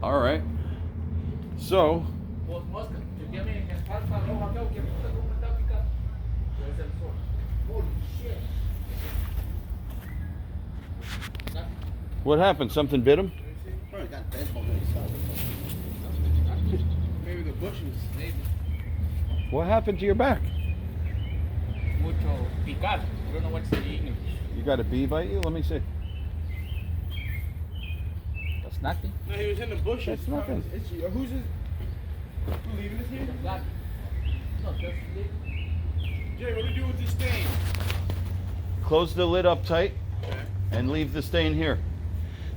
All right. So, what happened? Something bit him? Probably got baseball maybe the bushes. Maybe. What happened to your back? Mucho picar. I don't know what's the English. You got a bee bite you? Let me see. That's nothing. No, he was in the bushes. That's nothing. Who's this? Who leaving this here? That. No, just leave. Jay, what do you do with this stain? Close the lid up tight Okay. and leave the stain here.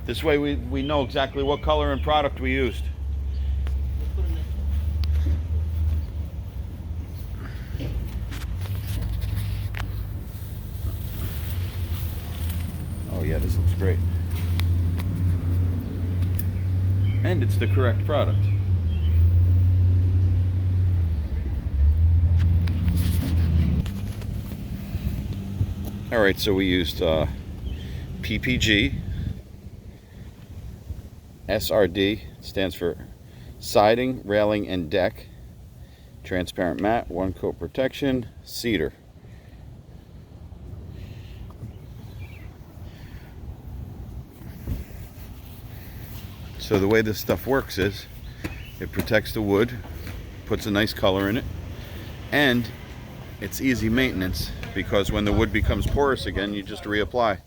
This way we know exactly what color and product we used. Let's put it next one. Oh yeah, this looks great. And it's the correct product. All right, so we used PPG, SRD, stands for siding, railing, and deck, transparent matte, one coat protection, cedar. So the way this stuff works is it protects the wood, puts a nice color in it, and it's easy maintenance because when the wood becomes porous again, you just reapply.